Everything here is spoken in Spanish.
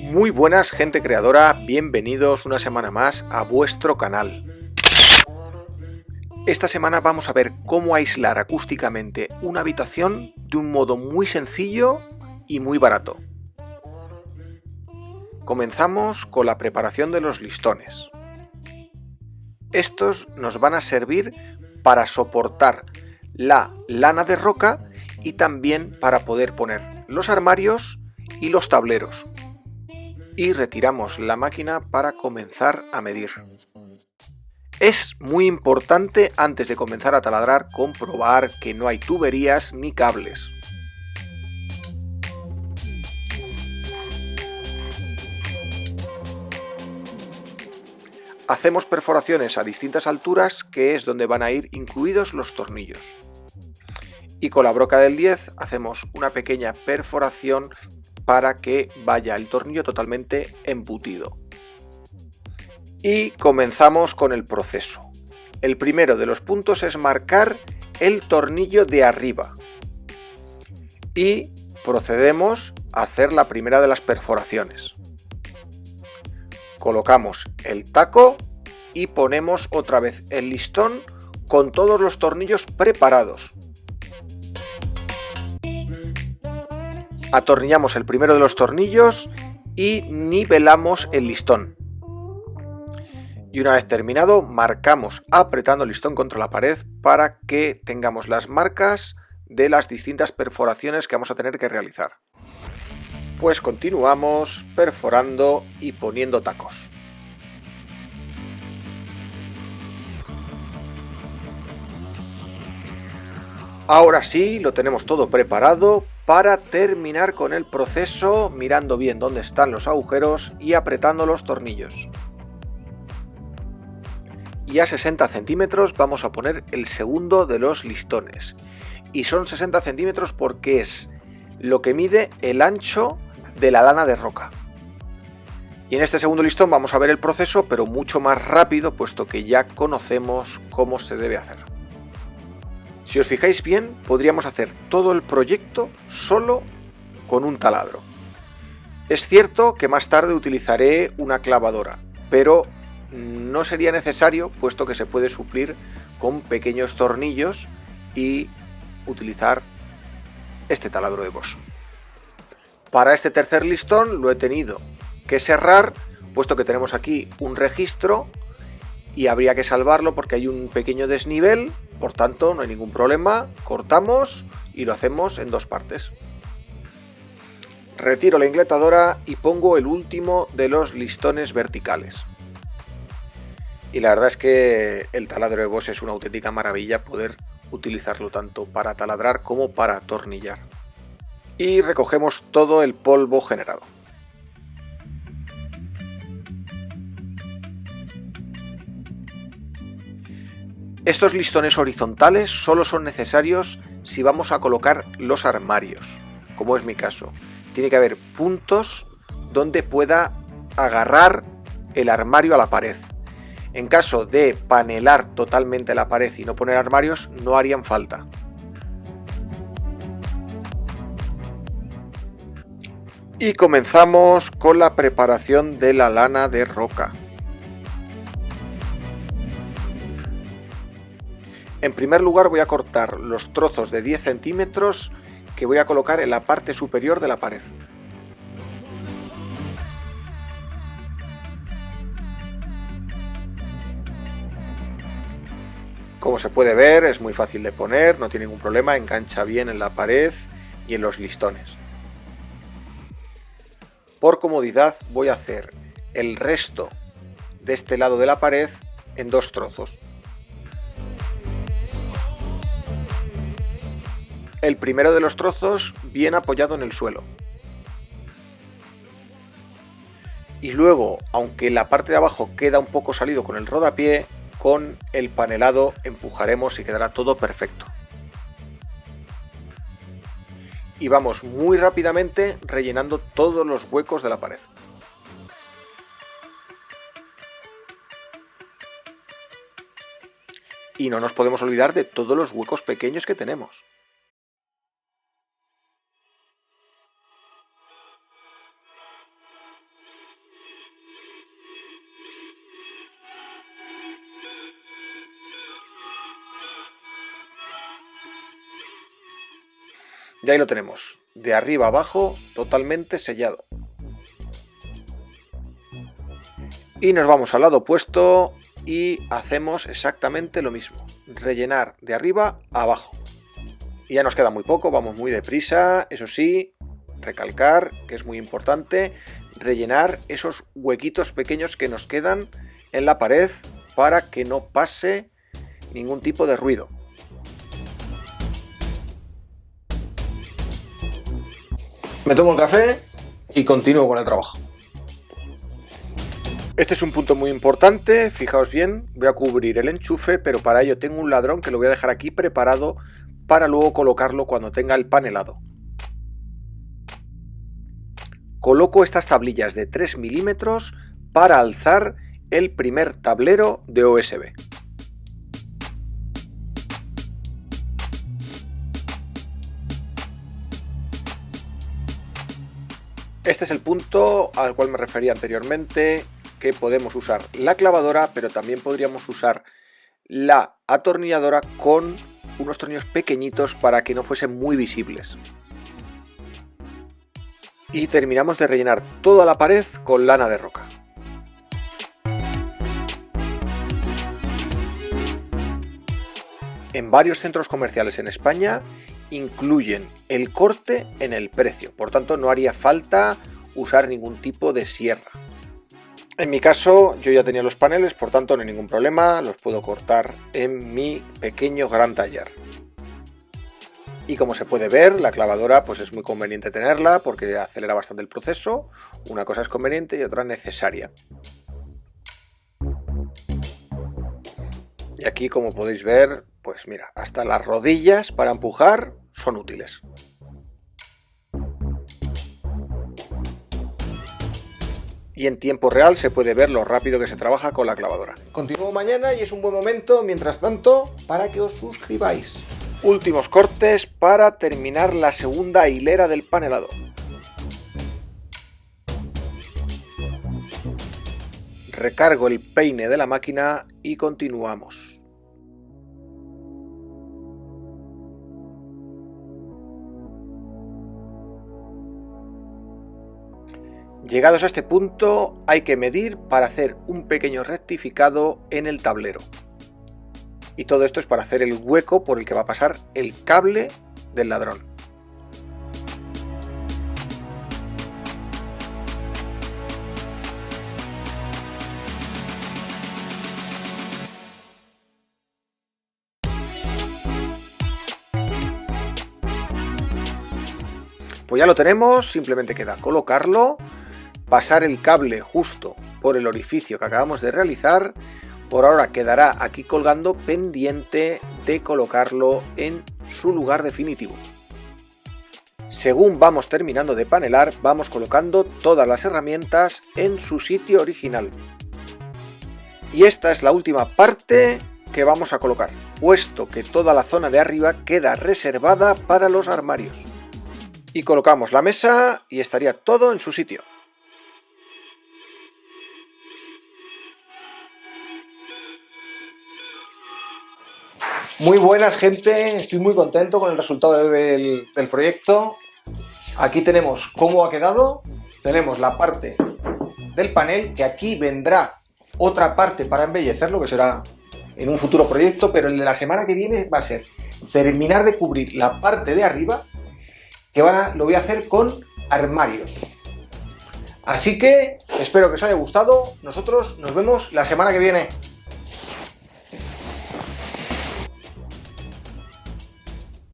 Muy buenas, gente creadora, bienvenidos una semana más a vuestro canal. Esta semana vamos a ver cómo aislar acústicamente una habitación de un modo muy sencillo y muy barato. Comenzamos con la preparación de los listones. Estos nos van a servir para soportar la lana de roca y también para poder poner los armarios y los tableros. Y retiramos la máquina para comenzar a medir. Es muy importante antes de comenzar a taladrar comprobar que no hay tuberías ni cables. Hacemos perforaciones a distintas alturas, que es donde van a ir incluidos los tornillos. Y con la broca del 10 hacemos una pequeña perforación para que vaya el tornillo totalmente embutido. Y comenzamos con el proceso. El primero de los puntos es marcar el tornillo de arriba. Y procedemos a hacer la primera de las perforaciones. Colocamos el taco y ponemos otra vez el listón con todos los tornillos preparados. Atornillamos el primero de los tornillos y nivelamos el listón. Y una vez terminado, marcamos apretando el listón contra la pared para que tengamos las marcas de las distintas perforaciones que vamos a tener que realizar. Pues continuamos perforando y poniendo tacos. Ahora sí, lo tenemos todo preparado para terminar con el proceso, mirando bien dónde están los agujeros y apretando los tornillos. Y a 60 centímetros vamos a poner el segundo de los listones. Y son 60 centímetros porque es lo que mide el ancho de la lana de roca. Y en este segundo listón vamos a ver el proceso, pero mucho más rápido, puesto que ya conocemos cómo se debe hacer. Si os fijáis bien, podríamos hacer todo el proyecto solo con un taladro. Es cierto que más tarde utilizaré una clavadora, pero no sería necesario, puesto que se puede suplir con pequeños tornillos y utilizar este taladro de Bosch. Para este tercer listón lo he tenido que cerrar, puesto que tenemos aquí un registro y habría que salvarlo porque hay un pequeño desnivel, por tanto no hay ningún problema, cortamos y lo hacemos en dos partes. Retiro la ingletadora y pongo el último de los listones verticales. Y la verdad es que el taladro de Bosch es una auténtica maravilla poder utilizarlo tanto para taladrar como para atornillar. Y recogemos todo el polvo generado. Estos listones horizontales solo son necesarios si vamos a colocar los armarios, como es mi caso. Tiene que haber puntos donde pueda agarrar el armario a la pared. En caso de panelar totalmente la pared y no poner armarios, no harían falta. Y comenzamos con la preparación de la lana de roca. En primer lugar voy a cortar los trozos de 10 centímetros que voy a colocar en la parte superior de la pared. Como se puede ver, es muy fácil de poner, no tiene ningún problema, engancha bien en la pared y en los listones. Por comodidad voy a hacer el resto de este lado de la pared en dos trozos. El primero de los trozos bien apoyado en el suelo. Y luego, aunque la parte de abajo queda un poco salido con el rodapié, con el panelado empujaremos y quedará todo perfecto. Y vamos muy rápidamente rellenando todos los huecos de la pared. Y no nos podemos olvidar de todos los huecos pequeños que tenemos. Y ahí lo tenemos, de arriba a abajo, totalmente sellado. Y nos vamos al lado opuesto y hacemos exactamente lo mismo, rellenar de arriba a abajo. Y ya nos queda muy poco, vamos muy deprisa, eso sí, recalcar que es muy importante rellenar esos huequitos pequeños que nos quedan en la pared para que no pase ningún tipo de ruido. Me tomo el café y continúo con el trabajo. Este es un punto muy importante, fijaos bien, voy a cubrir el enchufe, pero para ello tengo un ladrón que lo voy a dejar aquí preparado para luego colocarlo cuando tenga el panelado. Coloco estas tablillas de 3 milímetros para alzar el primer tablero de OSB. Este es el punto al cual me refería anteriormente, que podemos usar la clavadora, pero también podríamos usar la atornilladora con unos tornillos pequeñitos para que no fuesen muy visibles. Y terminamos de rellenar toda la pared con lana de roca. En varios centros comerciales en España incluyen el corte en el precio, por tanto no haría falta usar ningún tipo de sierra. En mi caso yo ya tenía los paneles, por tanto no hay ningún problema, los puedo cortar en mi pequeño gran taller. Y como se puede ver, la clavadora pues es muy conveniente tenerla porque acelera bastante el proceso. Una cosa es conveniente y otra necesaria. Y aquí, como podéis ver, pues mira, hasta las rodillas para empujar son útiles. Y en tiempo real se puede ver lo rápido que se trabaja con la clavadora. Continúo mañana y es un buen momento, mientras tanto, para que os suscribáis. Últimos cortes para terminar la segunda hilera del panelado. Recargo el peine de la máquina y continuamos. Llegados a este punto hay que medir para hacer un pequeño rectificado en el tablero. Y todo esto es para hacer el hueco por el que va a pasar el cable del ladrón. Pues ya lo tenemos, simplemente queda colocarlo, pasar el cable justo por el orificio que acabamos de realizar. Por ahora quedará aquí colgando pendiente de colocarlo en su lugar definitivo. Según vamos terminando de panelar, vamos colocando todas las herramientas en su sitio original. Y esta es la última parte que vamos a colocar, puesto que toda la zona de arriba queda reservada para los armarios. Y colocamos la mesa y estaría todo en su sitio. Muy buenas, gente, estoy muy contento con el resultado del proyecto. Aquí tenemos cómo ha quedado. Tenemos la parte del panel, que aquí vendrá otra parte para embellecerlo, que será en un futuro proyecto, pero el de la semana que viene va a ser terminar de cubrir la parte de arriba, que lo voy a hacer con armarios. Así que espero que os haya gustado. Nosotros nos vemos la semana que viene.